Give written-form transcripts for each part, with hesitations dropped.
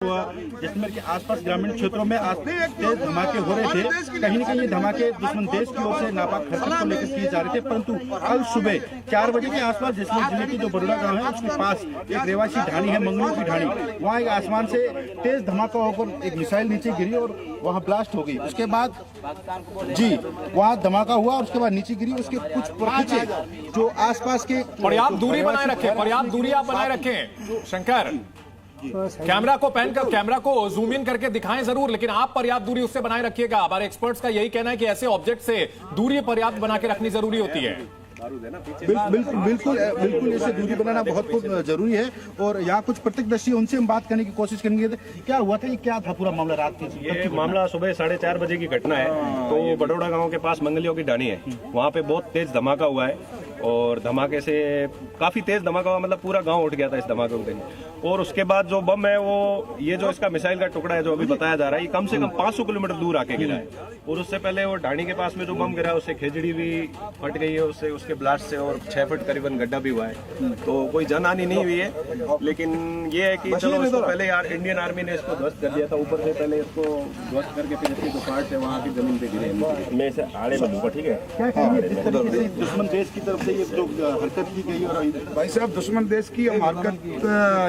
जैसलमेर के आसपास ग्रामीण क्षेत्रों में आज तेज धमाके हो रहे थे। कहीं न कहीं ये धमाके दुश्मन देश की ओर से नापाक हरकत को लेकर किए जा रहे थे, परंतु कल सुबह 4 बजे के आसपास जैसलमेर जिले की जो बड़ोड़ा गांव है उसके पास एक रेवासी ढाणी है, मंगलू की ढाणी, वहाँ एक आसमान से तेज धमाका होकर एक मिसाइल नीचे गिरी और वहाँ ब्लास्ट हो गई। उसके बाद वहाँ धमाका हुआ और उसके बाद नीचे गिरी। उसके कुछ पीछे जो आसपास के पर्याप्त दूरी बनाए रखें, पर्याप्त दूरी आप बनाए रखें। शंकर, कैमरा को पैन कर, कैमरा को जूम इन करके दिखाएं जरूर, लेकिन आप पर्याप्त दूरी उससे बनाए रखिएगा। हमारे एक्सपर्ट्स का यही कहना है कि ऐसे ऑब्जेक्ट से दूरी पर्याप्त बना के रखनी जरूरी होती है। बिल्कुल इससे दूरी बनाना बहुत जरूरी है। और यहाँ कुछ प्रत्यक्षदर्शी, उनसे हम बात करने की कोशिश करेंगे। क्या हुआ था, ये क्या था पूरा मामला रात की? ये मामला सुबह 4:30 बजे की घटना है। तो बड़ोड़ा गांव के पास मंगलियों की ढाणी है, वहाँ पे बहुत तेज धमाका हुआ है और धमाके से काफी तेज धमाका हुआ, मतलब पूरा गांव उठ गया था इस धमाके को। और उसके बाद जो बम है वो ये जो इसका मिसाइल का टुकड़ा है जो अभी बताया जा रहा है, ये कम से कम 500 किलोमीटर दूर आके गिरा है। और उससे पहले वो ढाणी के पास में जो बम गिरा उससे खेजड़ी भी फट गई है, उससे उसके ब्लास्ट से, और 6 फुट करीबन गड्ढा भी हुआ है। तो कोई जनहानि नहीं हुई है, लेकिन ये है कि चलो इसको पहले यार इंडियन आर्मी ने इसको ध्वस्त कर दिया था ऊपर से, पहले इसको ध्वस्त करके फिर इसकी जो पार्ट है वहाँ की जमीन पे गिरे। मैं इसे आड़े बनूंगा, ठीक है? दुश्मन देश की तरफ से ये जो हरकत की गई, और भाई साहब दुश्मन देश की हम हरकत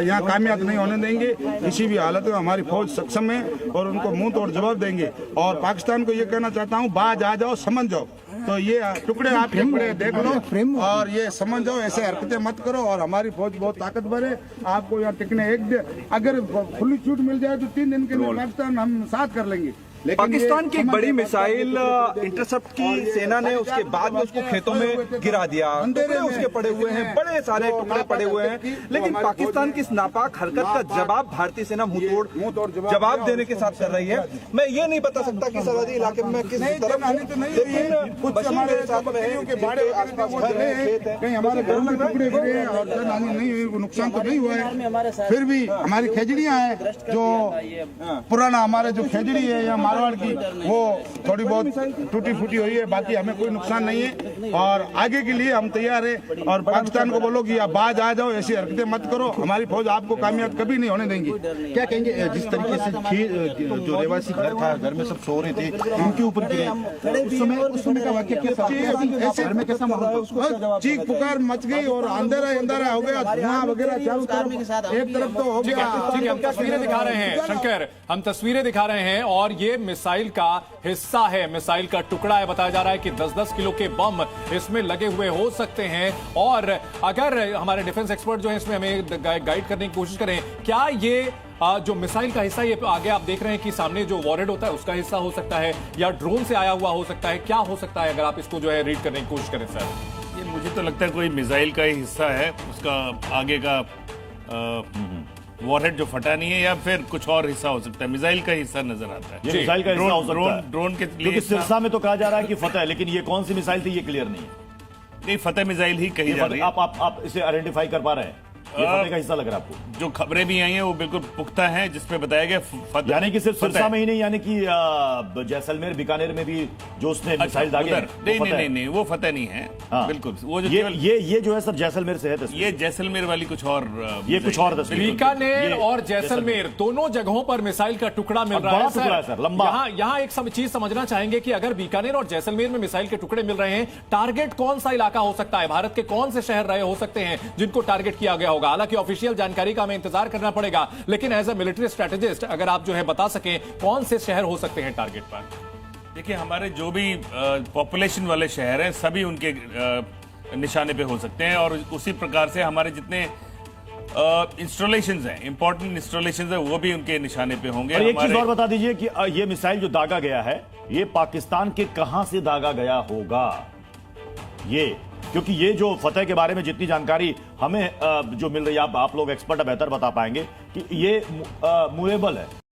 यहाँ कामयाब नहीं होने देंगे। किसी भी हालत में हमारी फौज सक्षम है और उनको मुंह तोड़ जवाब देंगे। और पाकिस्तान को ये कहना चाहता हूँ, बाज आ जाओ, समझ जाओ। तो ये टुकड़े आपके टुकड़े देख लो और ये समझ जाओ, ऐसे हरकतें मत करो। और हमारी फौज बहुत ताकतवर है, आपको यहाँ टिकने अगर खुली छूट मिल जाए तो 3 दिन के लिए पाकिस्तान हम साथ कर लेंगे। पाकिस्तान की एक बड़ी मिसाइल इंटरसेप्ट की सेना ने उसके बाद में उसको खेतों में गिरा दिया। टुकड़े उसके पड़े हुए हैं, बड़े सारे टुकड़े पड़े हुए हैं। लेकिन पाकिस्तान की इस नापाक हरकत का जवाब भारतीय सेना मुंहतोड़ जवाब देने के साथ कर रही है। मैं ये नहीं बता सकता कि सरहदी इलाके में किस तरफ, लेकिन कुछ हमारे साथ में कहीं हमारे घरों में टुकड़े गिरे और जनहानि नहीं हुई, नुकसान तो नहीं हुआ है। फिर भी हमारी खेजड़ियां हैं, जो पुराना हमारे जो खेजड़ी है या मारवाड़ की, वो थोड़ी बहुत टूटी फूटी हुई है, बाकी हमें कोई नुकसान नहीं है। और आगे के लिए हम तैयार है। और पाकिस्तान को बोलो कि आप बाज आ जाओ, ऐसी हरकतें मत करो, हमारी फौज आपको कामयाब कभी नहीं होने देंगी। क्या कहेंगे, जिस तरीके से जो रेवासी घर था, घर में सब सो रहे थे, उनके ऊपर गिरे, उस समय का वाक्य घर में कैसा माहौल था? चीख पुकार मच गई और अंधेरा हो गया, धुआं वगैरह चारों तरफ एक तरफ तो हो गया। हम तस्वीरें दिखा रहे हैं शंकर, हम तस्वीरें दिखा रहे हैं और ये मिसाइल का हिस्सा है, मिसाइल का टुकड़ा है। बताया जा रहा है कि 10-10 किलो के बम इसमें लगे हुए हो सकते हैं। और अगर हमारे डिफेंस एक्सपर्ट जो है इसमें हमें गाइड करने की कोशिश करें, क्या ये जो मिसाइल का हिस्सा, ये आगे आप देख रहे हैं कि सामने जो वॉरहेड होता है उसका हिस्सा हो सकता है, या ड्रोन से आया हुआ हो सकता है, क्या हो सकता है? अगर आप इसको जो है रीड करने की कोशिश करें सर। ये मुझे तो लगता है कोई मिसाइल का ही हिस्सा है, उसका आगे का वॉरहेड जो फटा नहीं है, या फिर कुछ और हिस्सा हो सकता है। मिसाइल का हिस्सा नजर आता है, ये मिसाइल का हिस्सा हो सकता है। ड्रोन के लिए सिरसा में तो कहा जा रहा है कि फतेह है, लेकिन ये कौन सी मिसाइल थी ये क्लियर नहीं है। नहीं, फतेह मिसाइल ही कही जा रही है। आप इसे आइडेंटिफाई कर पा रहे हैं? ये फतेह का हिस्सा लग रहा है आपको? जो खबरें भी आई हैं वो बिल्कुल पुख्ता हैं, जिसमें बताया गया फतेह, यानी कि सिर्फ सिरसा में ही नहीं, यानी कि जैसलमेर बीकानेर में भी जो उसने मिसाइल दागे। नहीं, वो फतेह नहीं है। बिल्कुल वो जो ये जो है सर जैसलमेर से है तस्वीर। ये जैसलमेर वाली कुछ और, ये कुछ और तस्वीर। बीकानेर और जैसलमेर दोनों जगहों पर मिसाइल का टुकड़ा मिल रहा है सर, लंबा। यहाँ एक चीज समझना चाहेंगे कि अगर बीकानेर और जैसलमेर में मिसाइल के टुकड़े मिल रहे हैं, टारगेट कौन सा इलाका हो सकता है? भारत के कौन से शहर रहे हो सकते हैं जिनको टारगेट किया गया होगा? हालांकि ऑफिशियल जानकारी का हमें इंतजार करना पड़ेगा, लेकिन एज ए मिलिट्री स्ट्रेटेजिस्ट अगर आप जो है बता सकें कौन से शहर हो सकते हैं टारगेट पर। देखिए, हमारे जो भी पॉपुलेशन वाले शहर हैं सभी उनके निशाने पे हो सकते हैं। और उसी प्रकार से हमारे जितने इंस्टॉलेशंस हैं, इंपॉर्टेंट इंस्टॉलेशंस हैं, वो भी उनके निशाने पे होंगे। और एक चीज और बता दीजिए कि ये मिसाइल जो दागा गया है, ये पाकिस्तान के कहां से दागा गया होगा? ये क्योंकि ये जो फतेह के बारे में जितनी जानकारी हमें जो मिल रही है, आप लोग एक्सपर्ट बेहतर बता पाएंगे कि ये मूवेबल है।